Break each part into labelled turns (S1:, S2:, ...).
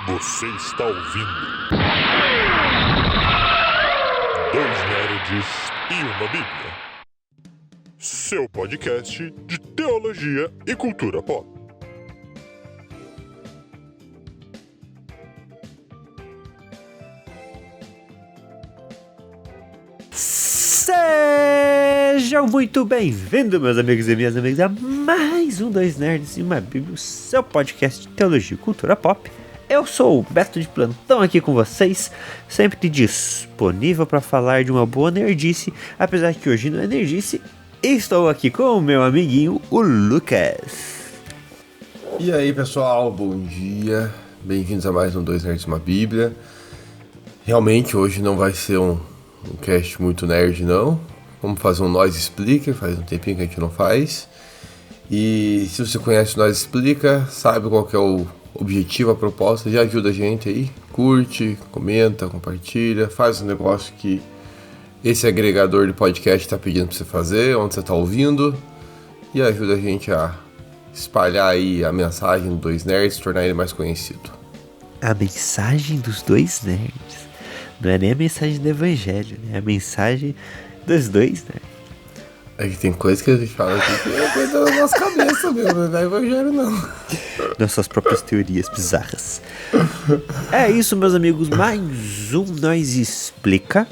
S1: Você está ouvindo Dois Nerds e uma Bíblia, seu podcast de teologia e cultura pop.
S2: Sejam muito bem-vindos, meus amigos e minhas amigas, a mais um Dois Nerds e uma Bíblia, seu podcast de teologia e cultura pop. Eu sou o Beto de Plantão aqui com vocês, sempre disponível para falar de uma boa nerdice, apesar que hoje não é nerdice. Estou aqui com o meu amiguinho, o Lucas.
S3: E aí, pessoal, bom dia, bem-vindos a mais um Dois Nerds e uma Bíblia. Realmente hoje não vai ser um cast muito nerd, não. Vamos fazer um Nós Explica, faz um tempinho que a gente não faz. E se você conhece o Nós Explica, sabe qual que é o objetivo, a proposta, já ajuda a gente aí. Curte, comenta, compartilha, faz um negócio que esse agregador de podcast está pedindo para você fazer, onde você está ouvindo. E ajuda a gente a espalhar aí a mensagem dos Dois Nerds, tornar ele mais conhecido.
S2: A mensagem dos Dois Nerds. Não é nem a mensagem do Evangelho, né? É a mensagem dos dois, né?
S3: É que tem coisa que a gente fala aqui que é coisa da nossa cabeça mesmo, não é evangelho não.
S2: Nossas próprias teorias bizarras. É isso, meus amigos, mais um Nós Explica.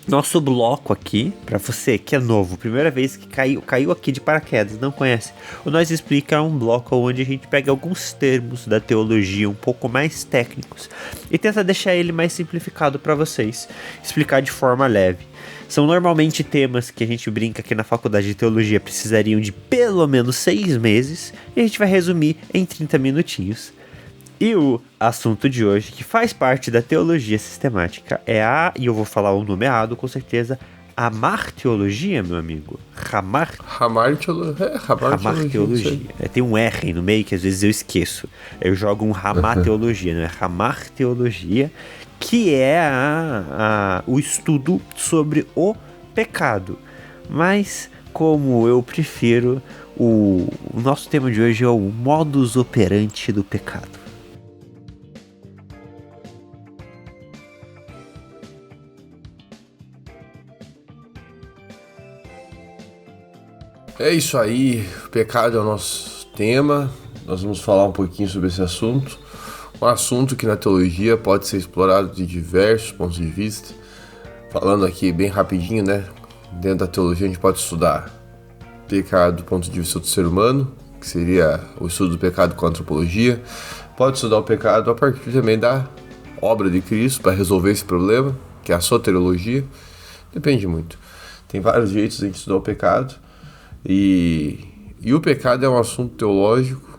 S2: Nosso bloco aqui, pra você que é novo, primeira vez que caiu aqui de paraquedas, não conhece. O Nós Explica é um bloco onde a gente pega alguns termos da teologia um pouco mais técnicos e tenta deixar ele mais simplificado pra vocês, explicar de forma leve. São normalmente temas que a gente brinca que na faculdade de teologia precisariam de pelo menos 6 meses e a gente vai resumir em 30 minutinhos. E o assunto de hoje, que faz parte da teologia sistemática, e eu vou falar o nome errado com certeza, Hamarteologia, meu amigo. Hamarteologia. Tem um R no meio que às vezes eu esqueço. Eu jogo um Hamateologia, não é? Hamarteologia, que é o estudo sobre o pecado. Mas, como eu prefiro, o nosso tema de hoje é o modus operandi do pecado.
S3: É isso aí, o pecado é o nosso tema, nós vamos falar um pouquinho sobre esse assunto. Um assunto que na teologia pode ser explorado de diversos pontos de vista. Falando aqui bem rapidinho, né? Dentro da teologia a gente pode estudar pecado do ponto de vista do ser humano, que seria o estudo do pecado com a antropologia. Pode estudar o pecado a partir também da obra de Cristo para resolver esse problema, que é a soteriologia. Depende muito. Tem vários jeitos de a gente estudar o pecado. E o pecado é um assunto teológico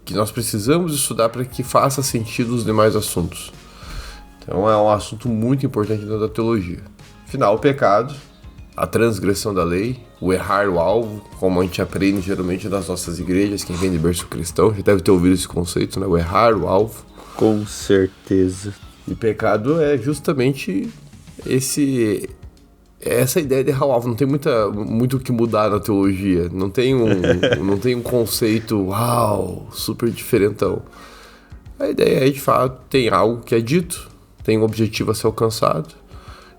S3: que nós precisamos estudar para que faça sentido os demais assuntos. Então é um assunto muito importante dentro da teologia. Afinal, o pecado, a transgressão da lei, o errar o alvo, como a gente aprende geralmente nas nossas igrejas, quem vem de berço cristão já deve ter ouvido esse conceito, né? O errar o alvo.
S2: Com certeza.
S3: E pecado é justamente essa ideia de errar o alvo. Não tem muito o que mudar na teologia. Não tem um conceito, uau, super diferentão. A ideia é, de fato, tem algo que é dito, tem um objetivo a ser alcançado.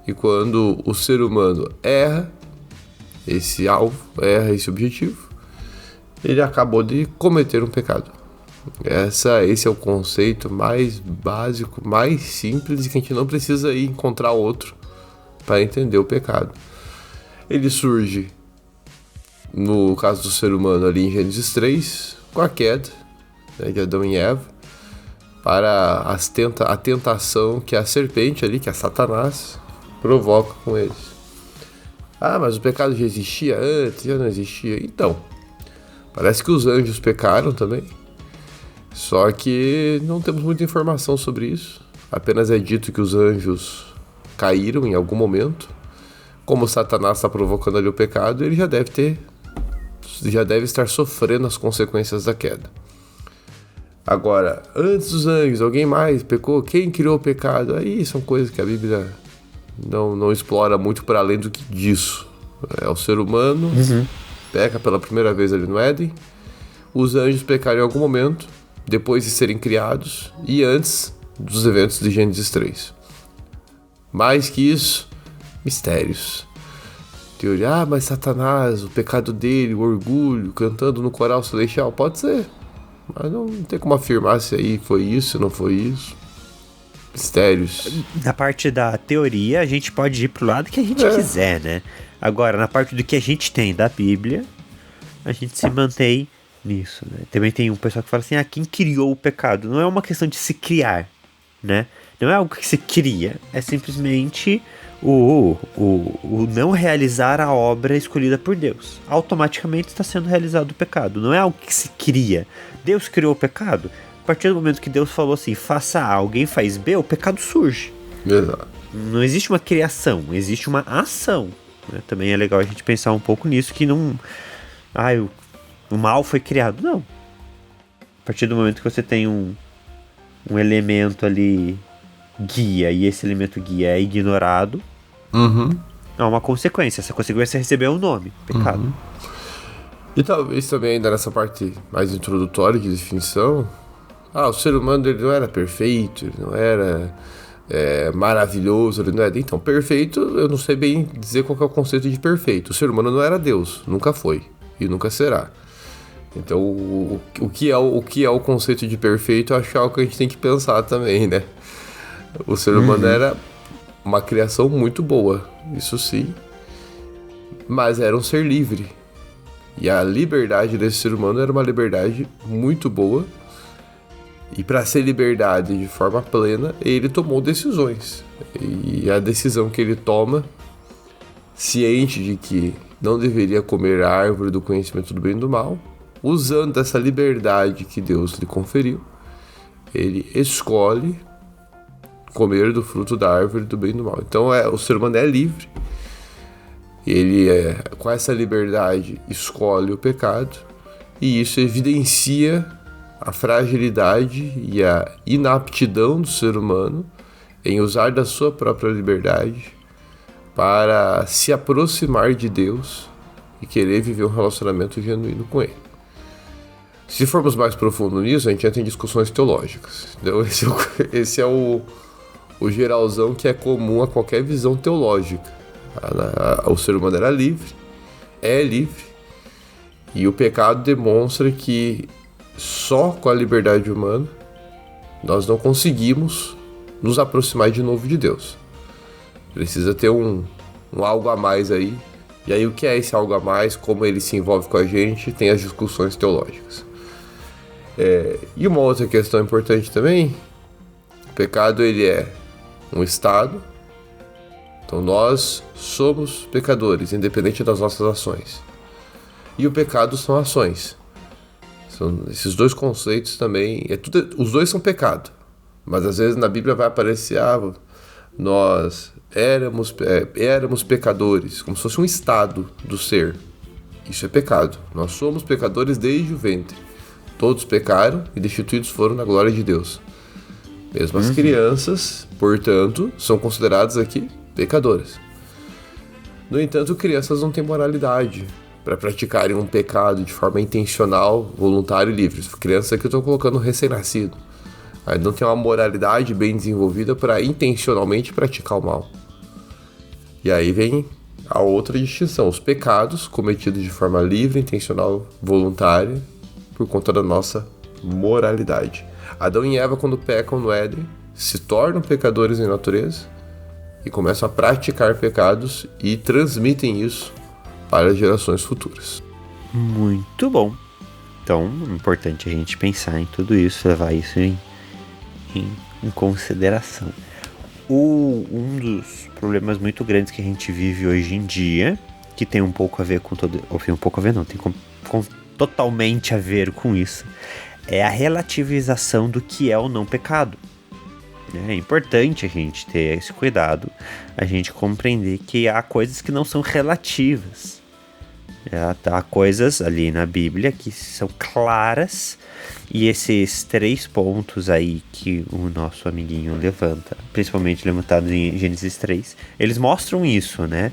S3: E quando o ser humano erra esse alvo, erra esse objetivo, ele acabou de cometer um pecado. Esse é o conceito mais básico, mais simples, e que a gente não precisa ir encontrar outro para entender o pecado. Ele surge, no caso do ser humano, ali em Gênesis 3, com a queda, né, de Adão e Eva, para a tentação que a serpente ali, que é Satanás, provoca com eles. Ah, mas o pecado já existia antes, já não existia. Então, parece que os anjos pecaram também, só que não temos muita informação sobre isso. Apenas é dito que os anjos caíram em algum momento. Como Satanás está provocando ali o pecado, ele já deve estar sofrendo as consequências da queda. Agora, antes dos anjos, alguém mais pecou? Quem criou o pecado? Aí são coisas que a Bíblia não explora muito para além do que disso. É o ser humano, peca pela primeira vez ali no Éden. Os anjos pecaram em algum momento depois de serem criados e antes dos eventos de Gênesis 3. Mais que isso, mistérios. Teoria, mas Satanás, o pecado dele, o orgulho, cantando no coral celestial, pode ser. Mas não tem como afirmar se aí foi isso, se não foi isso. Mistérios.
S2: Na parte da teoria, a gente pode ir pro lado que a gente quiser, né? Agora, na parte do que a gente tem da Bíblia, a gente se mantém nisso, né? Também tem um pessoal que fala assim, quem criou o pecado? Não é uma questão de se criar, né? Não é algo que se cria, é simplesmente o não realizar a obra escolhida por Deus. Automaticamente está sendo realizado o pecado, não é algo que se cria. Deus criou o pecado, a partir do momento que Deus falou assim, faça A, alguém faz B, o pecado surge.
S3: Exato.
S2: Não existe uma criação, existe uma ação, né? Também é legal a gente pensar um pouco nisso, que não... o mal foi criado, não. A partir do momento que você tem um elemento ali guia, e esse elemento guia é ignorado, há uma consequência. Essa consequência é receber um nome, pecado.
S3: E talvez também ainda nessa parte mais introdutória de definição, o ser humano ele não era perfeito, ele não era maravilhoso, ele não era... Então, perfeito, eu não sei bem dizer qual que é o conceito de perfeito. O ser humano não era Deus, nunca foi e nunca será. Então, o que é o conceito de perfeito, eu acho que é algo que a gente tem que pensar também, né? O ser humano era uma criação muito boa, isso sim, mas era um ser livre. E a liberdade desse ser humano era uma liberdade muito boa. E para ser liberdade de forma plena, ele tomou decisões. E a decisão que ele toma, ciente de que não deveria comer a árvore do conhecimento do bem e do mal, usando essa liberdade que Deus lhe conferiu, ele escolhe comer do fruto da árvore do bem e do mal. Então o ser humano é livre. Ele, com essa liberdade, escolhe o pecado. E isso evidencia a fragilidade e a inaptidão do ser humano em usar da sua própria liberdade para se aproximar de Deus e querer viver um relacionamento genuíno com Ele. Se formos mais profundo nisso, a gente entra em discussões teológicas. Então esse é o geralzão que é comum a qualquer visão teológica. O ser humano era livre, é livre, e o pecado demonstra que só com a liberdade humana nós não conseguimos nos aproximar de novo de Deus. Precisa ter um algo a mais aí. E aí o que é esse algo a mais, como ele se envolve com a gente, tem as discussões teológicas. E uma outra questão importante também, o pecado ele é um estado. Então nós somos pecadores, independente das nossas ações. E o pecado são ações. São esses dois conceitos também. Os dois são pecado. Mas às vezes na Bíblia vai aparecer, nós éramos pecadores, como se fosse um estado do ser. Isso é pecado. Nós somos pecadores desde o ventre. Todos pecaram e destituídos foram na glória de Deus. Mesmo as crianças, portanto, são consideradas aqui pecadoras. No entanto, crianças não têm moralidade para praticarem um pecado de forma intencional, voluntária e livre. Criança aqui eu estou colocando recém-nascido. Aí não tem uma moralidade bem desenvolvida para intencionalmente praticar o mal. E aí vem a outra distinção. Os pecados cometidos de forma livre, intencional, voluntária, por conta da nossa moralidade. Adão e Eva, quando pecam no Éden, se tornam pecadores em natureza e começam a praticar pecados e transmitem isso para as gerações futuras.
S2: Muito bom. Então, é importante a gente pensar em tudo isso, levar isso em consideração. Um dos problemas muito grandes que a gente vive hoje em dia, que tem um pouco a ver com totalmente a ver com isso, é a relativização do que é o não pecado. É importante a gente ter esse cuidado, a gente compreender que há coisas que não são relativas. Há coisas ali na Bíblia que são claras, e esses 3 pontos aí que o nosso amiguinho levanta, principalmente levantado em Gênesis 3, eles mostram isso, né?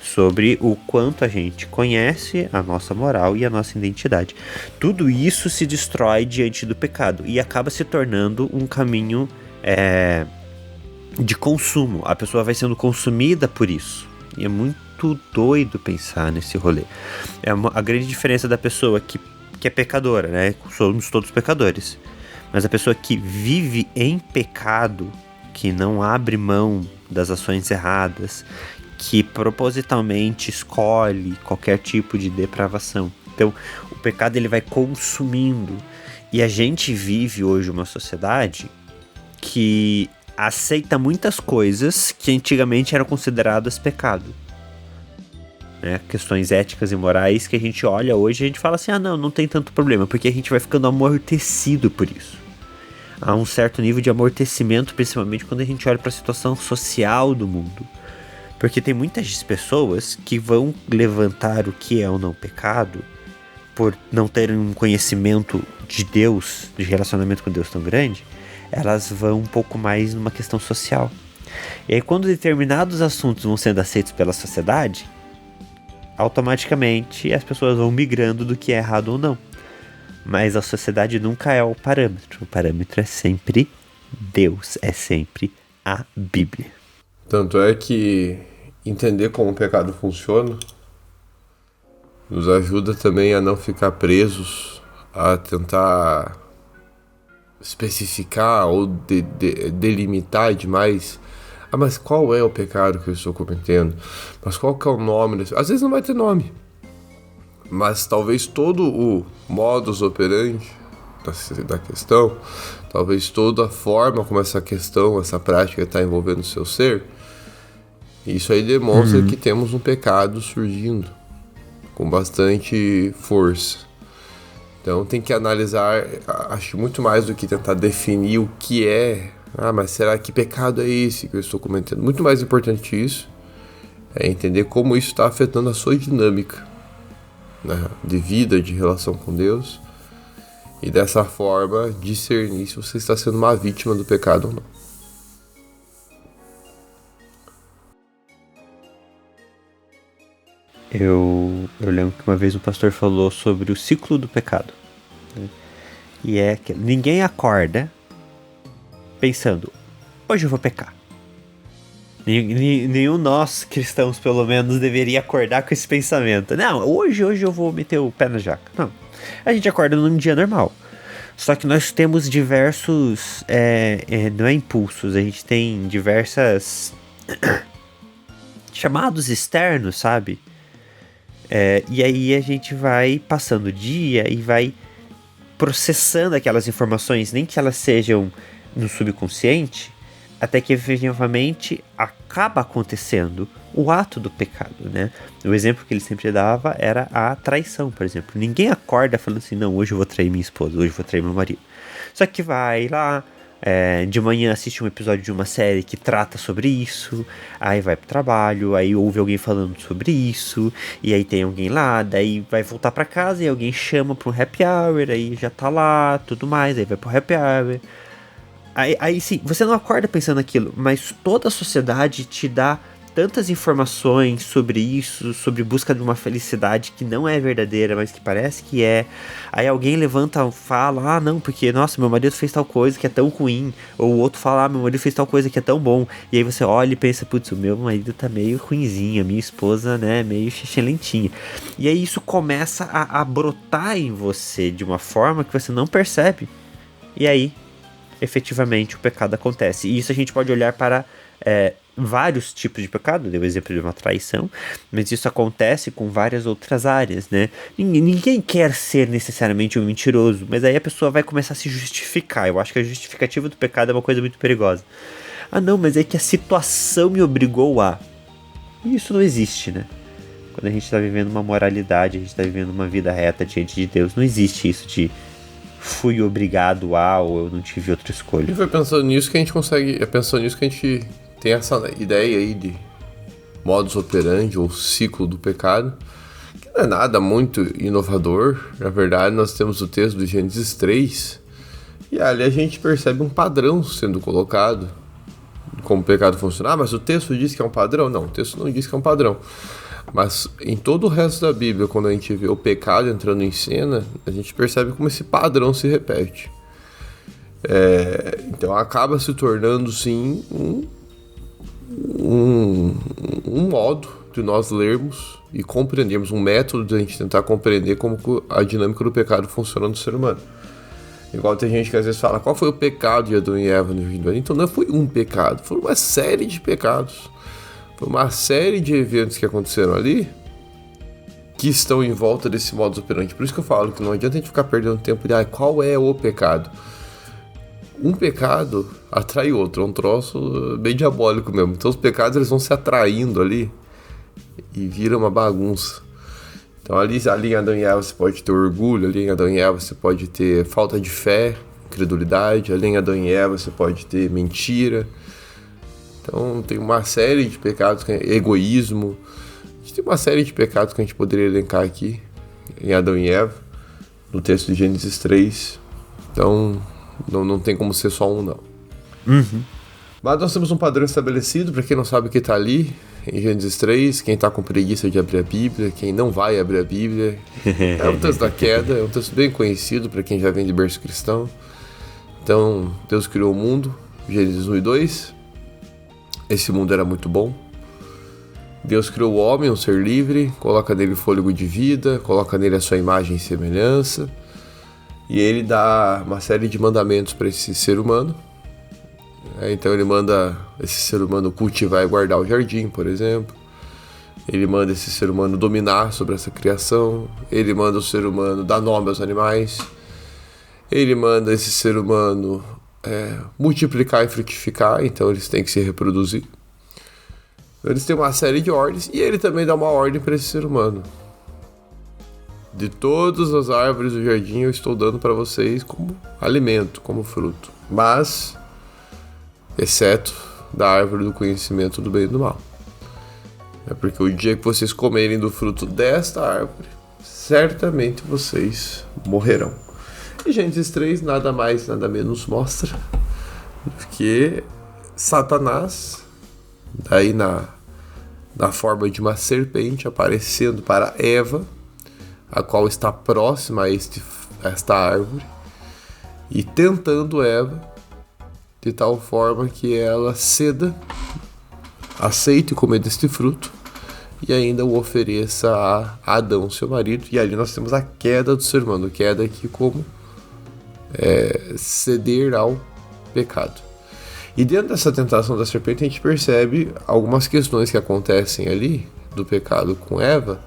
S2: sobre o quanto a gente conhece a nossa moral e a nossa identidade. Tudo isso se destrói diante do pecado e acaba se tornando um caminho de consumo. A pessoa vai sendo consumida por isso. E é muito doido pensar nesse rolê. A grande diferença da pessoa que é pecadora, né? Somos todos pecadores. Mas a pessoa que vive em pecado, que não abre mão das ações erradas, que propositalmente escolhe qualquer tipo de depravação. Então, o pecado ele vai consumindo. E a gente vive hoje uma sociedade que aceita muitas coisas que antigamente eram consideradas pecado. Né? Questões éticas e morais que a gente olha hoje e a gente fala assim, não tem tanto problema, porque a gente vai ficando amortecido por isso. Há um certo nível de amortecimento, principalmente quando a gente olha para a situação social do mundo. Porque tem muitas pessoas que vão levantar o que é ou não pecado por não terem um conhecimento de Deus, de relacionamento com Deus tão grande, elas vão um pouco mais numa questão social. E aí quando determinados assuntos vão sendo aceitos pela sociedade, automaticamente as pessoas vão migrando do que é errado ou não. Mas a sociedade nunca é o parâmetro é sempre Deus, é sempre a Bíblia.
S3: Tanto é que entender como o pecado funciona nos ajuda também a não ficar presos, a tentar especificar ou delimitar demais. Mas qual é o pecado que eu estou cometendo? Mas qual que é o nome? Às vezes não vai ter nome, mas talvez todo o modus operandi da questão, talvez toda a forma como essa questão, essa prática está envolvendo o seu ser, isso aí demonstra que temos um pecado surgindo com bastante força. Então tem que analisar, acho muito mais do que tentar definir o que é. Mas será que pecado é esse que eu estou cometendo? Muito mais importante isso é entender como isso está afetando a sua dinâmica, né, de vida, de relação com Deus, e dessa forma discernir se você está sendo uma vítima do pecado ou não.
S2: Eu lembro que uma vez um pastor falou sobre o ciclo do pecado, né? E é que ninguém acorda pensando, hoje eu vou pecar. Nenhum nós cristãos, pelo menos, deveria acordar com esse pensamento. Não, hoje eu vou meter o pé na jaca. Não, a gente acorda num dia normal. Só que nós temos diversos, não é impulsos, a gente tem diversas chamados externos, sabe? E aí a gente vai passando o dia e vai processando aquelas informações, nem que elas sejam no subconsciente, até que efetivamente acaba acontecendo o ato do pecado, né? O exemplo que ele sempre dava era a traição, por exemplo. Ninguém acorda falando assim, não, hoje eu vou trair minha esposa, hoje eu vou trair meu marido. Só que vai lá, de manhã assiste um episódio de uma série que trata sobre isso, aí vai pro trabalho, aí ouve alguém falando sobre isso, e aí tem alguém lá, daí vai voltar pra casa e alguém chama pra um happy hour, aí já tá lá, tudo mais, aí vai pro happy hour. Aí sim, você não acorda pensando naquilo, mas toda a sociedade te dá tantas informações sobre isso, sobre busca de uma felicidade que não é verdadeira, mas que parece que é. Aí alguém levanta e fala, não, porque, nossa, meu marido fez tal coisa que é tão ruim. Ou o outro fala, meu marido fez tal coisa que é tão bom. E aí você olha e pensa, putz, o meu marido tá meio ruinzinho, a minha esposa, né, meio xixelentinha. E aí isso começa a brotar em você de uma forma que você não percebe. E aí, efetivamente, o pecado acontece. E isso a gente pode olhar para vários tipos de pecado, deu o exemplo de uma traição, mas isso acontece com várias outras áreas, né? Ninguém quer ser necessariamente um mentiroso, mas aí a pessoa vai começar a se justificar. Eu acho que a justificativa do pecado é uma coisa muito perigosa. Não, mas é que a situação me obrigou a... E isso não existe, né? Quando a gente está vivendo uma moralidade, a gente está vivendo uma vida reta diante de Deus, não existe isso de fui obrigado a, ou eu não tive outra escolha.
S3: E foi pensando nisso que a gente consegue... É pensando nisso que a gente tem essa ideia aí de modus operandi, ou ciclo do pecado, que não é nada muito inovador. Na verdade, nós temos o texto do Gênesis 3, e ali a gente percebe um padrão sendo colocado, como o pecado funciona. Mas o texto diz que é um padrão? Não, o texto não diz que é um padrão. Mas em todo o resto da Bíblia, quando a gente vê o pecado entrando em cena, a gente percebe como esse padrão se repete. Então acaba se tornando, sim, um modo de nós lermos e compreendermos, um método de a gente tentar compreender como a dinâmica do pecado funciona no ser humano. Igual tem gente que às vezes fala, qual foi o pecado de Adão e Eva no jardim do Éden? Então não foi um pecado, foi uma série de pecados. Foi uma série de eventos que aconteceram ali que estão em volta desse modus operandi. Por isso que eu falo que não adianta a gente ficar perdendo tempo de qual é o pecado. Um pecado atrai outro, é um troço bem diabólico mesmo. Então os pecados eles vão se atraindo ali e vira uma bagunça. Então ali em Adão e Eva você pode ter orgulho, ali em Adão e Eva você pode ter falta de fé, incredulidade, ali em Adão e Eva você pode ter mentira. Então tem uma série de pecados, egoísmo. A gente tem uma série de pecados que a gente poderia elencar aqui em Adão e Eva, no texto de Gênesis 3. Então não tem como ser só um, não. Mas nós temos um padrão estabelecido, para quem não sabe o que está ali, em Gênesis 3, quem está com preguiça de abrir a Bíblia, quem não vai abrir a Bíblia. É um texto da queda, é um texto bem conhecido para quem já vem de berço cristão. Então, Deus criou o mundo, Gênesis 1 e 2. Esse mundo era muito bom. Deus criou o homem, um ser livre, coloca nele fôlego de vida, coloca nele a sua imagem e semelhança. E ele dá uma série de mandamentos para esse ser humano. Então ele manda esse ser humano cultivar e guardar o jardim, por exemplo. Ele manda esse ser humano dominar sobre essa criação. Ele manda o ser humano dar nome aos animais. Ele manda esse ser humano multiplicar e frutificar, então eles têm que se reproduzir. Eles têm uma série de ordens e ele também dá uma ordem para esse ser humano. De todas as árvores do jardim eu estou dando para vocês como alimento, como fruto. Mas, exceto da árvore do conhecimento do bem e do mal. É porque o dia que vocês comerem do fruto desta árvore, certamente vocês morrerão. E Gênesis 3 nada mais, nada menos mostra do que Satanás, daí na forma de uma serpente aparecendo para Eva, a qual está próxima a esta árvore, e tentando Eva de tal forma que ela ceda, aceite comer deste fruto e ainda o ofereça a Adão, seu marido. E ali nós temos a queda do ser humano, queda aqui como ceder ao pecado. E dentro dessa tentação da serpente a gente percebe algumas questões que acontecem ali do pecado com Eva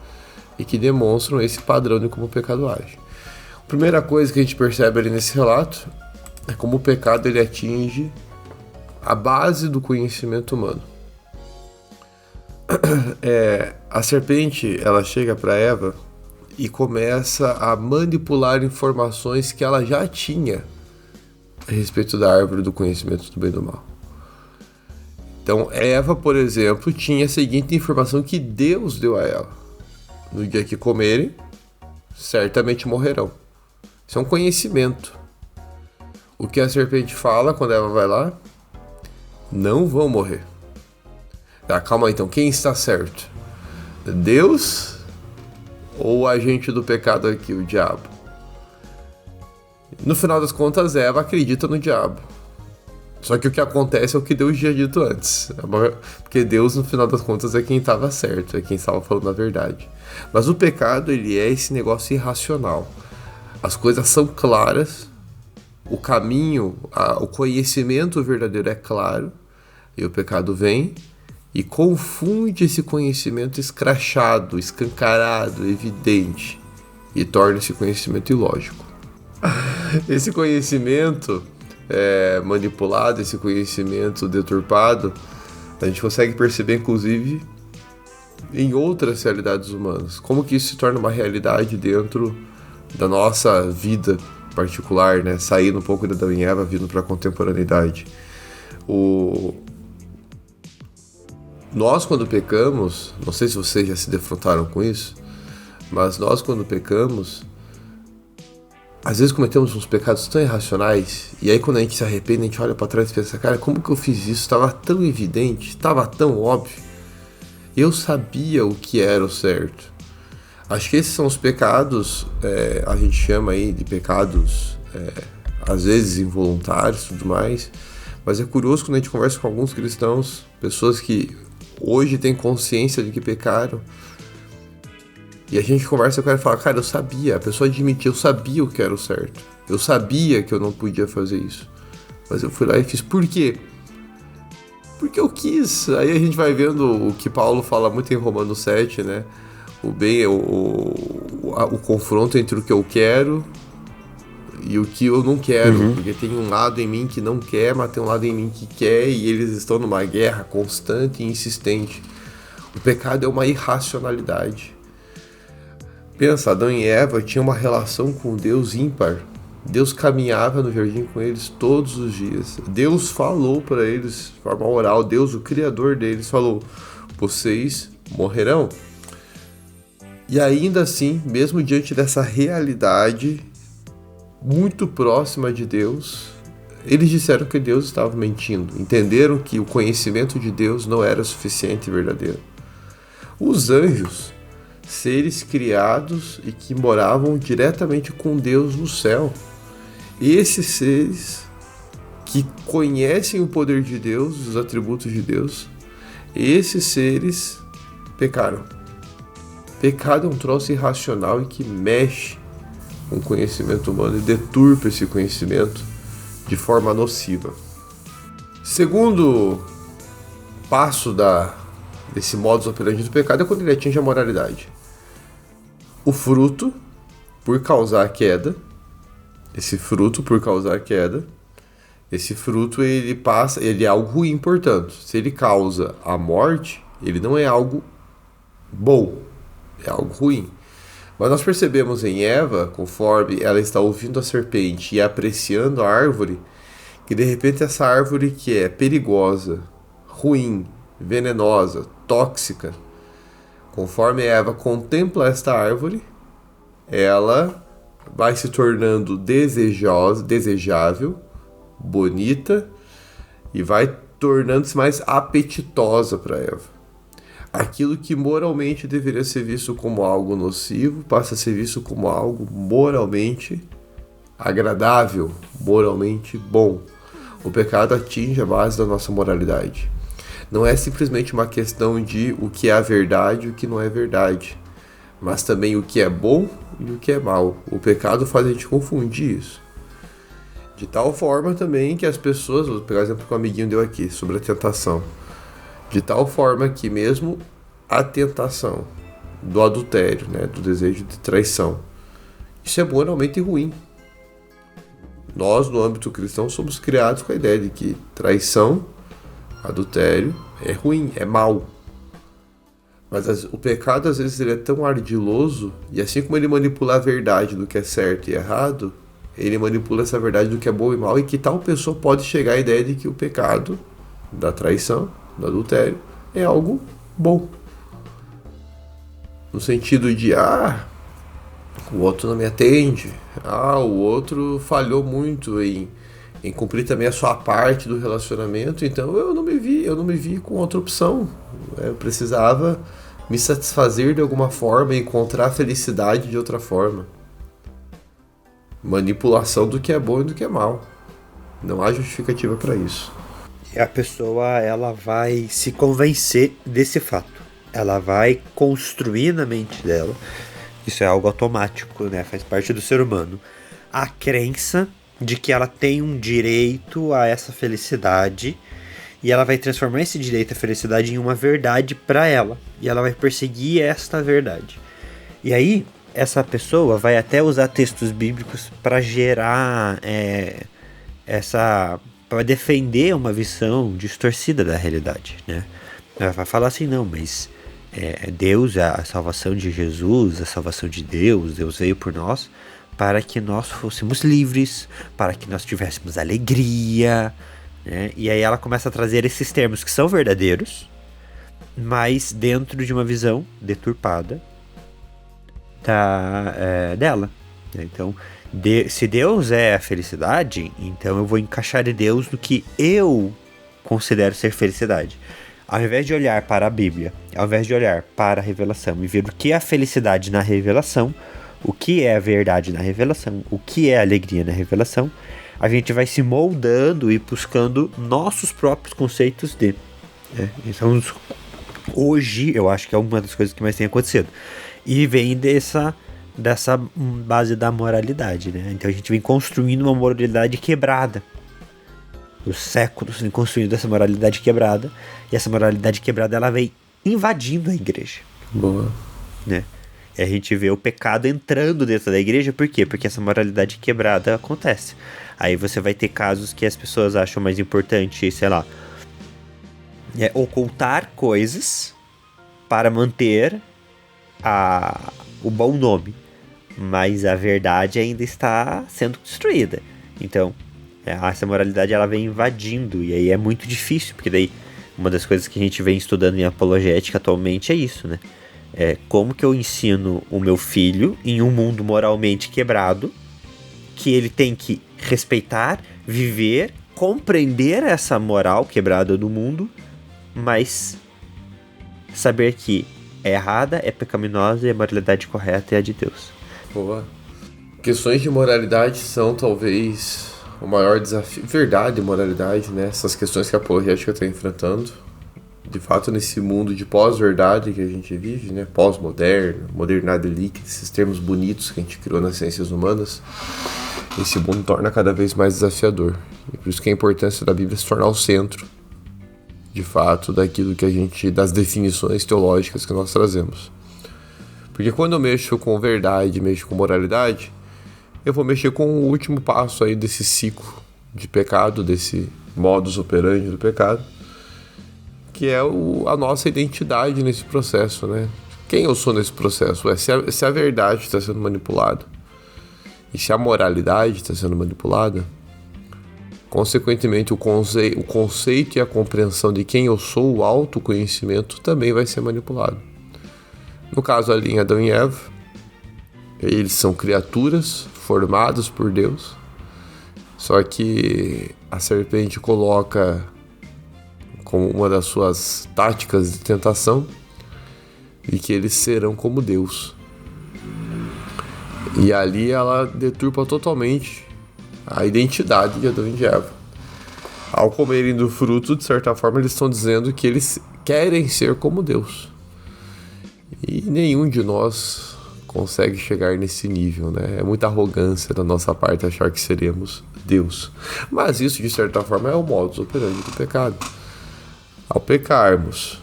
S3: e que demonstram esse padrão de como o pecado age. A primeira coisa que a gente percebe ali nesse relato é como o pecado ele atinge a base do conhecimento humano. A serpente ela chega para Eva e começa a manipular informações que ela já tinha a respeito da árvore do conhecimento do bem e do mal. Então Eva, por exemplo, tinha a seguinte informação que Deus deu a ela: no dia que comerem, certamente morrerão. Isso é um conhecimento. O que a serpente fala quando Eva vai lá? Não vão morrer. Calma aí, então, quem está certo? Deus ou o agente do pecado aqui, o diabo? No final das contas, Eva acredita no diabo. Só que o que acontece é o que Deus tinha dito antes. Porque Deus, no final das contas, é quem estava certo, é quem estava falando a verdade. Mas o pecado, ele é esse negócio irracional. As coisas são claras, o caminho, o conhecimento verdadeiro é claro, e o pecado vem e confunde esse conhecimento escrachado, escancarado, evidente, e torna esse conhecimento ilógico. Esse conhecimento manipulado, esse conhecimento deturpado, a gente consegue perceber, inclusive, em outras realidades humanas. Como que isso se torna uma realidade dentro da nossa vida particular, né? Saindo um pouco da Adão e Eva, vindo para a contemporaneidade. Nós, quando pecamos, não sei se vocês já se defrontaram com isso, mas nós, quando pecamos, às vezes cometemos uns pecados tão irracionais, e aí quando a gente se arrepende, a gente olha para trás e pensa, cara, como que eu fiz isso? Estava tão evidente, estava tão óbvio. Eu sabia o que era o certo. Acho que esses são os pecados, a gente chama aí de pecados, às vezes involuntários e tudo mais, mas é curioso quando a gente conversa com alguns cristãos, pessoas que hoje têm consciência de que pecaram, e a gente conversa com ela e fala, cara, eu sabia, a pessoa admitia, eu sabia o que era o certo, eu sabia que eu não podia fazer isso, mas eu fui lá e fiz. Por quê? Porque eu quis. Aí a gente vai vendo o que Paulo fala muito em Romanos 7, né? O confronto entre o que eu quero e o que eu não quero, porque tem um lado em mim que não quer, mas tem um lado em mim que quer, e eles estão numa guerra constante e insistente. O pecado é uma irracionalidade. Pensa, Adão e Eva tinham uma relação com Deus ímpar. Deus caminhava no jardim com eles todos os dias. Deus falou para eles de forma oral. Deus, o criador deles, falou: vocês morrerão. E ainda assim, mesmo diante dessa realidade muito próxima de Deus, eles disseram que Deus estava mentindo. Entenderam que o conhecimento de Deus não era suficiente e verdadeiro. Os anjos, seres criados e que moravam diretamente com Deus no céu, esses seres que conhecem o poder de Deus, os atributos de Deus, esses seres pecaram. Pecado é um troço irracional e que mexe com o conhecimento humano e deturpa esse conhecimento de forma nociva. Segundo passo desse modus operandi do pecado é quando ele atinge a moralidade. O fruto, por causar a queda, esse fruto ele é algo ruim, portanto. Se ele causa a morte, ele não é algo bom, é algo ruim. Mas nós percebemos em Eva, conforme ela está ouvindo a serpente e apreciando a árvore, que de repente essa árvore que é perigosa, ruim, venenosa, tóxica, conforme Eva contempla esta árvore, ela vai se tornando desejável, bonita, e vai tornando-se mais apetitosa para Eva. Aquilo que moralmente deveria ser visto como algo nocivo passa a ser visto como algo moralmente agradável, moralmente bom. O pecado atinge a base da nossa moralidade. Não é simplesmente uma questão de o que é a verdade e o que não é verdade, mas também o que é bom e o que é mal. O pecado faz a gente confundir isso. De tal forma também que as pessoas, vou pegar o exemplo que o amiguinho deu aqui, sobre a tentação. De tal forma que mesmo a tentação do adultério, né, do desejo de traição, isso é moralmente ruim. Nós, no âmbito cristão, somos criados com a ideia de que traição, adultério, é ruim, é mal. Mas o pecado, às vezes, ele é tão ardiloso, e assim como ele manipula a verdade do que é certo e errado, ele manipula essa verdade do que é bom e mal, e que tal pessoa pode chegar à ideia de que o pecado da traição, do adultério, é algo bom. No sentido de, o outro não me atende, o outro falhou muito em cumprir também a sua parte do relacionamento, então eu não me vi com outra opção. Eu precisava me satisfazer de alguma forma e encontrar felicidade de outra forma. Manipulação do que é bom e do que é mal. Não há justificativa para isso.
S2: E a pessoa, ela vai se convencer desse fato. Ela vai construir na mente dela, isso é algo automático, né? Faz parte do ser humano, a crença de que ela tem um direito a essa felicidade, e ela vai transformar esse direito à felicidade em uma verdade para ela, e ela vai perseguir esta verdade. E aí, essa pessoa vai até usar textos bíblicos para gerar para defender uma visão distorcida da realidade, né? Ela vai falar assim, não, mas Deus, a salvação de Jesus, a salvação de Deus veio por nós para que nós fôssemos livres, para que nós tivéssemos alegria, né? E aí ela começa a trazer esses termos que são verdadeiros, mas dentro de uma visão deturpada dela. Então, se Deus é a felicidade, então eu vou encaixar Deus no que eu considero ser felicidade. Ao invés de olhar para a Bíblia, ao invés de olhar para a revelação e ver o que é a felicidade na revelação, o que é a verdade na revelação, o que é a alegria na revelação, a gente vai se moldando e buscando nossos próprios conceitos de. Então, hoje, eu acho que é uma das coisas que mais tem acontecido. E vem dessa base da moralidade, né? Então a gente vem construindo uma moralidade quebrada. Os séculos vem construindo essa moralidade quebrada. E essa moralidade quebrada, ela vem invadindo a igreja.
S3: Boa.
S2: Né? E a gente vê o pecado entrando dentro da igreja. Por quê? Porque essa moralidade quebrada acontece. Aí você vai ter casos que as pessoas acham mais importante, sei lá, ocultar coisas para manter o bom nome. Mas a verdade ainda está sendo destruída. Então, essa moralidade ela vem invadindo. E aí é muito difícil, porque daí uma das coisas que a gente vem estudando em apologética atualmente é isso, né? Como que eu ensino o meu filho em um mundo moralmente quebrado, que ele tem que respeitar, viver, compreender essa moral quebrada do mundo, mas saber que é errada, é pecaminosa e a moralidade correta é a de Deus.
S3: Boa. Questões de moralidade são talvez o maior desafio. Verdade e moralidade, né? Essas questões que a apologética está enfrentando. De fato, nesse mundo de pós-verdade que a gente vive, né? Pós-moderno, modernidade líquida, esses termos bonitos que a gente criou nas ciências humanas, esse mundo torna cada vez mais desafiador. E por isso que a importância da Bíblia se tornar o centro, de fato, daquilo que das definições teológicas que nós trazemos. Porque quando eu mexo com verdade, mexo com moralidade, eu vou mexer com o último passo aí desse ciclo de pecado, desse modus operandi do pecado, que é a nossa identidade nesse processo, né? Quem eu sou nesse processo? Se a verdade está sendo manipulada e se a moralidade está sendo manipulada, consequentemente o conceito e a compreensão de quem eu sou, o autoconhecimento, também vai ser manipulado. No caso ali em Adão e Eva, eles são criaturas formadas por Deus, só que a serpente coloca como uma das suas táticas de tentação de que eles serão como Deus. E ali ela deturpa totalmente a identidade de Adão e de Eva. Ao comerem do fruto, de certa forma, eles estão dizendo que eles querem ser como Deus. E nenhum de nós consegue chegar nesse nível, né? É muita arrogância da nossa parte achar que seremos Deus. Mas isso, de certa forma, é o modus operandi do pecado. Ao pecarmos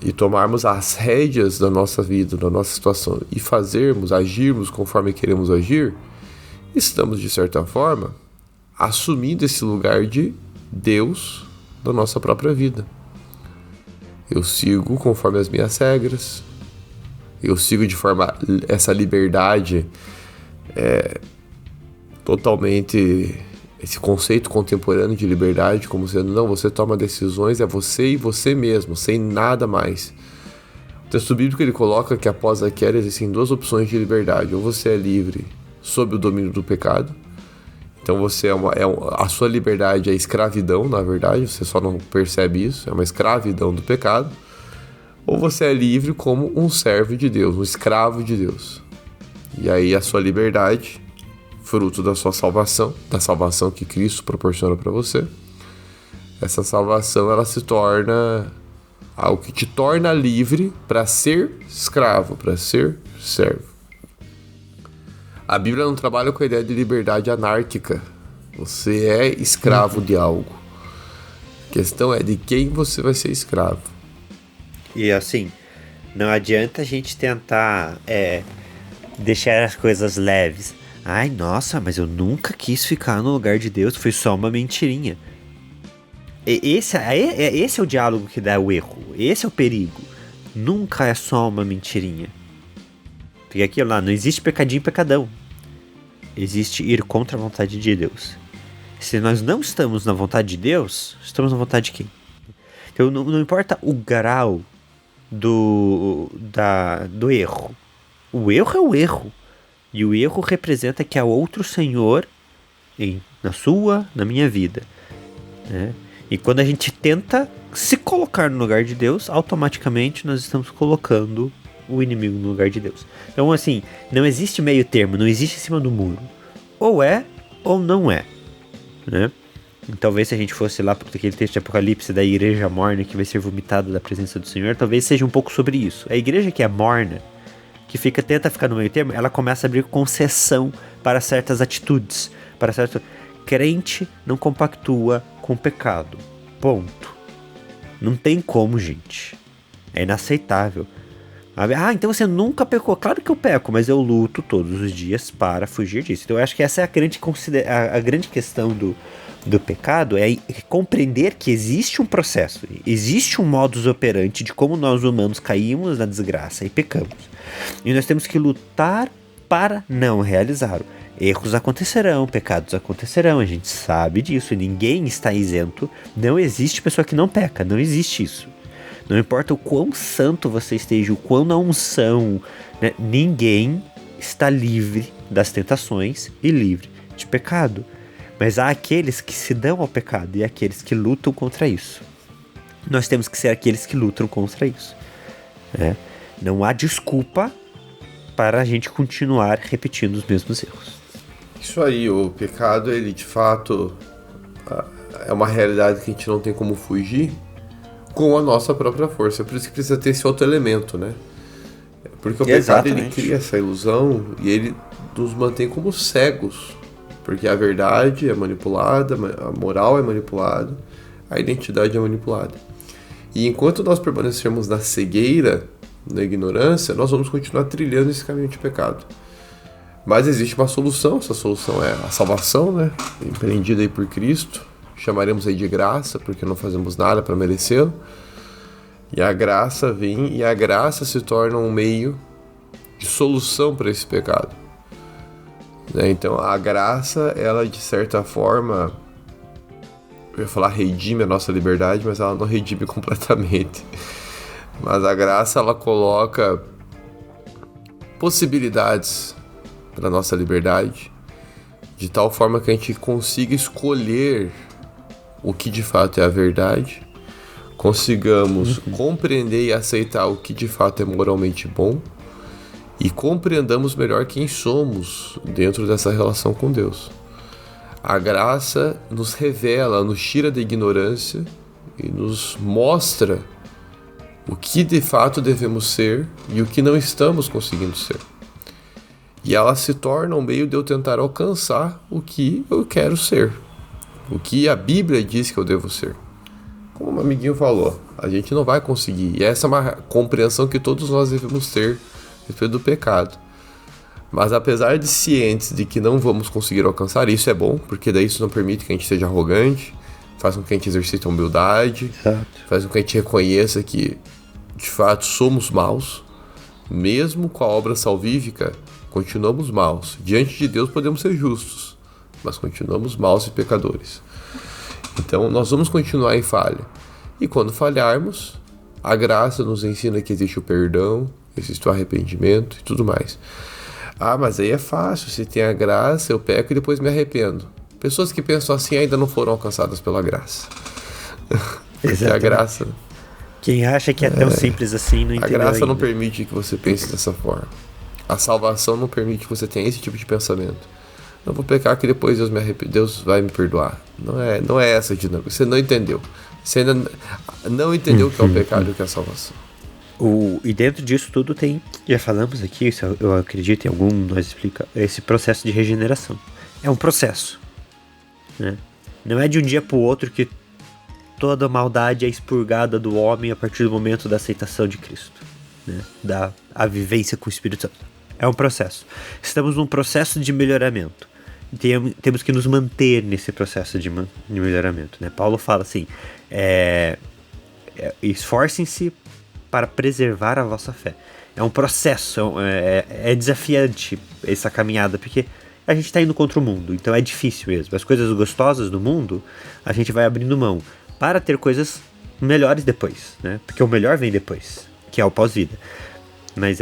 S3: e tomarmos as rédeas da nossa vida, da nossa situação, e agirmos conforme queremos agir, estamos, de certa forma, assumindo esse lugar de Deus da nossa própria vida. Eu sigo conforme as minhas regras, eu sigo de forma essa liberdade totalmente, esse conceito contemporâneo de liberdade, como sendo, não, você toma decisões, é você e você mesmo, sem nada mais. O texto bíblico ele coloca que após a queda existem duas opções de liberdade: ou você é livre sob o domínio do pecado, então você a sua liberdade é escravidão, na verdade, você só não percebe isso, é uma escravidão do pecado, ou você é livre como um servo de Deus, um escravo de Deus. E aí a sua liberdade, fruto da sua salvação, da salvação que Cristo proporciona para você, essa salvação ela se torna algo que te torna livre para ser escravo, para ser servo. A Bíblia não trabalha com a ideia de liberdade anárquica. Você é escravo de algo. A questão é de quem você vai ser escravo.
S2: E assim, não adianta a gente tentar deixar as coisas leves. Ai, nossa, mas eu nunca quis ficar no lugar de Deus, foi só uma mentirinha. Esse é o diálogo que dá o erro, esse é o perigo. Nunca é só uma mentirinha. Porque aquilo lá, não existe pecadinho e pecadão. Existe ir contra a vontade de Deus. Se nós não estamos na vontade de Deus, estamos na vontade de quem? Então não importa o grau do erro. O erro é o erro. E o erro representa que há outro Senhor na minha vida. Né? E quando a gente tenta se colocar no lugar de Deus, automaticamente nós estamos colocando o inimigo no lugar de Deus. Então, assim, não existe meio termo, não existe em cima do muro. Ou é, ou não é, né? Talvez se a gente fosse lá para aquele texto de Apocalipse da igreja morna que vai ser vomitada da presença do Senhor, talvez seja um pouco sobre isso. A igreja que é morna, que tenta ficar no meio termo, ela começa a abrir concessão para certas atitudes, para certo. Crente não compactua com o pecado. Ponto. Não tem como, gente. É inaceitável. Ah, então você nunca pecou. Claro que eu peco, mas eu luto todos os dias para fugir disso. Então eu acho que essa é a grande questão do pecado, é compreender que existe um processo, existe um modus operandi de como nós humanos caímos na desgraça e pecamos. E nós temos que lutar para não realizar. Erros acontecerão, pecados acontecerão, a gente sabe disso, e ninguém está isento. Não existe pessoa que não peca, não existe isso. Não importa o quão santo você esteja, o quão na unção, né? Ninguém está livre das tentações e livre de pecado. Mas há aqueles que se dão ao pecado e aqueles que lutam contra isso. Nós temos que ser aqueles que lutam contra isso, né? Não há desculpa para a gente continuar repetindo os mesmos erros.
S3: Isso aí, o pecado, ele de fato é uma realidade que a gente não tem como fugir com a nossa própria força. É por isso que precisa ter esse outro elemento, né? Porque o pecado, ele cria essa ilusão e ele nos mantém como cegos. Porque a verdade é manipulada, a moral é manipulada, a identidade é manipulada. E enquanto nós permanecermos na cegueira, na ignorância, nós vamos continuar trilhando esse caminho de pecado. Mas existe uma solução, essa solução é a salvação, né? Empreendida aí por Cristo. Chamaremos aí de graça, porque não fazemos nada para merecê-lo. E a graça vem, e a graça se torna um meio de solução para esse pecado. Então a graça, ela de certa forma, eu ia falar redime a nossa liberdade, mas ela não redime completamente. Mas a graça, ela coloca possibilidades para nossa liberdade, de tal forma que a gente consiga escolher o que de fato é a verdade, consigamos compreender e aceitar o que de fato é moralmente bom, e compreendamos melhor quem somos dentro dessa relação com Deus. A graça nos revela, nos tira da ignorância e nos mostra o que de fato devemos ser e o que não estamos conseguindo ser. E ela se torna um meio de eu tentar alcançar o que eu quero ser, o que a Bíblia diz que eu devo ser. Como um amiguinho falou, a gente não vai conseguir. E essa é uma compreensão que todos nós devemos ter a respeito do pecado. Mas apesar de cientes de que não vamos conseguir alcançar, isso é bom, porque daí isso não permite que a gente seja arrogante, faz com que a gente exercite a humildade, faz com que a gente reconheça que de fato somos maus, mesmo com a obra salvífica, continuamos maus. Diante de Deus podemos ser justos, mas continuamos maus e pecadores. Então nós vamos continuar em falha. E quando falharmos, a graça nos ensina que existe o perdão, existe o arrependimento e tudo mais. Ah, mas aí é fácil, se tem a graça, eu peco e depois me arrependo. Pessoas que pensam assim ainda não foram alcançadas pela graça. Porque a graça...
S2: Quem acha que é tão simples assim não entendeu.
S3: A graça
S2: ainda
S3: não permite que você pense dessa forma. A salvação não permite que você tenha esse tipo de pensamento. Não vou pecar que depois Deus vai me perdoar. Não é essa a dinâmica. Você não entendeu. Você ainda não entendeu o que é o pecado e o que é a salvação.
S2: E dentro disso tudo tem, já falamos aqui, isso eu acredito em algum nós explica, esse processo de regeneração. É um processo, né? Não é de um dia para o outro que toda a maldade é expurgada do homem a partir do momento da aceitação de Cristo, né? A vivência com o Espírito Santo. É um processo. Estamos num processo de melhoramento. Temos que nos manter nesse processo de melhoramento, né? Paulo fala assim, esforcem-se para preservar a vossa fé. É um processo, é desafiante essa caminhada, porque a gente está indo contra o mundo, então é difícil mesmo. As coisas gostosas do mundo, a gente vai abrindo mão para ter coisas melhores depois, né? Porque o melhor vem depois, que é o pós-vida. Mas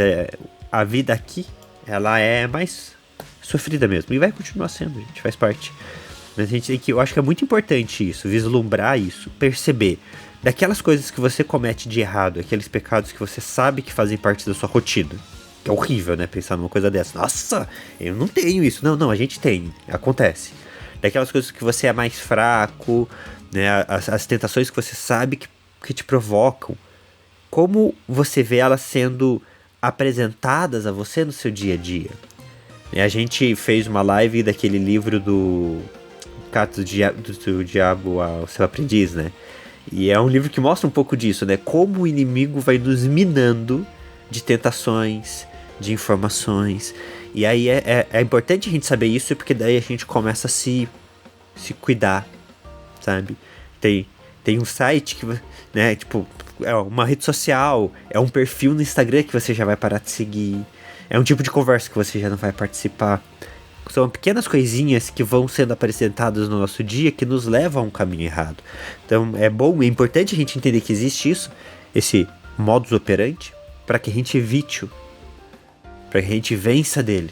S2: a vida aqui, ela é mais sofrida mesmo, e vai continuar sendo, gente, faz parte. Mas a gente tem que, eu acho que é muito importante isso, vislumbrar isso, perceber daquelas coisas que você comete de errado, aqueles pecados que você sabe que fazem parte da sua rotina. Que é horrível, né, pensar numa coisa dessa. Nossa, eu não tenho isso. Não, a gente tem, acontece. Daquelas coisas que você é mais fraco, né, as tentações que você sabe que te provocam. Como você vê elas sendo apresentadas a você no seu dia a dia. A gente fez uma live daquele livro do Cartas do Diabo ao Seu Aprendiz, né? E é um livro que mostra um pouco disso, né? Como o inimigo vai nos minando de tentações, de informações. E aí é importante a gente saber isso, porque daí a gente começa a se cuidar, sabe? Tem um site que, né, tipo, é uma rede social, é um perfil no Instagram que você já vai parar de seguir, é um tipo de conversa que você já não vai participar. São pequenas coisinhas que vão sendo apresentadas no nosso dia que nos levam a um caminho errado. Então é importante a gente entender que existe isso, esse modus operandi, para que a gente evite-o, para que a gente vença dele.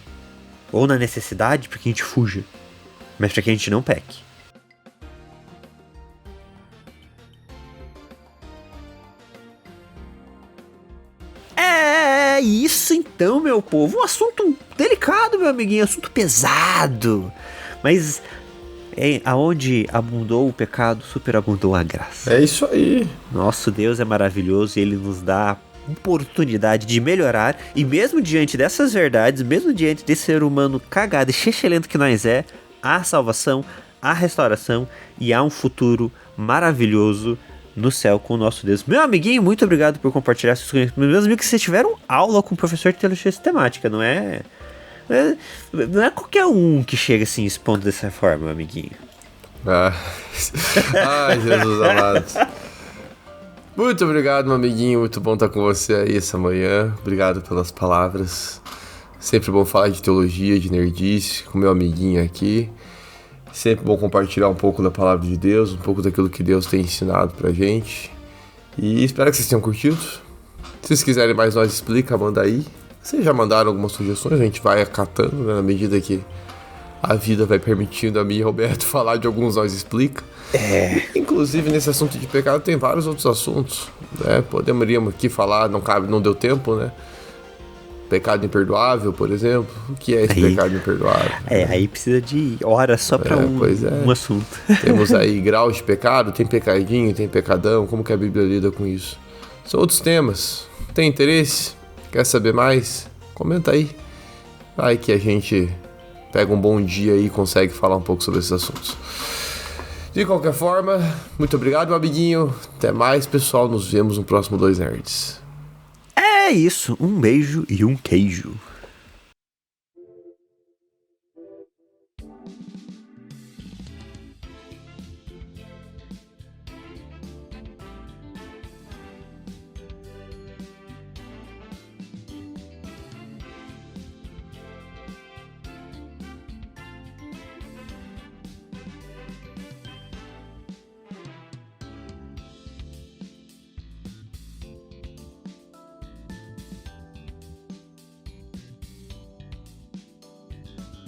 S2: Ou na necessidade, para que a gente fuja, mas para que a gente não peque. É isso então, meu povo. Um assunto delicado, meu amiguinho. Assunto pesado. Mas aonde abundou o pecado, superabundou a graça.
S3: É isso aí.
S2: Nosso Deus é maravilhoso e Ele nos dá a oportunidade de melhorar. E mesmo diante dessas verdades, mesmo diante desse ser humano cagado e chechelento que nós há salvação, há restauração e há um futuro maravilhoso no céu com o nosso Deus. Meu amiguinho, muito obrigado por compartilhar seus conhecimentos. Meus amigos, que vocês tiveram aula com o professor de teologia sistemática, não é qualquer um que chega assim expondo dessa forma, meu amiguinho.
S3: Ai, Jesus amado. Muito obrigado, meu amiguinho. Muito bom estar com você aí essa manhã. Obrigado pelas palavras. Sempre bom falar de teologia, de nerdice com meu amiguinho aqui. Sempre bom compartilhar um pouco da palavra de Deus, um pouco daquilo que Deus tem ensinado pra gente. E espero que vocês tenham curtido. Se vocês quiserem mais Nós Explica, manda aí. Vocês já mandaram algumas sugestões, a gente vai acatando, né, na medida que a vida vai permitindo a mim e Roberto falar de alguns Nós Explica. Inclusive, nesse assunto de pecado tem vários outros assuntos, né? Poderíamos aqui falar, não deu tempo, né? Pecado imperdoável, por exemplo. O que é esse pecado imperdoável?
S2: Aí precisa de horas só para um assunto.
S3: Temos aí graus de pecado, tem pecadinho, tem pecadão, como que a Bíblia lida com isso? São outros temas. Tem interesse? Quer saber mais? Comenta aí. Vai que a gente pega um bom dia aí e consegue falar um pouco sobre esses assuntos. De qualquer forma, muito obrigado, meu amiguinho. Até mais, pessoal. Nos vemos no próximo 2 Nerds.
S2: É isso, um beijo e um queijo.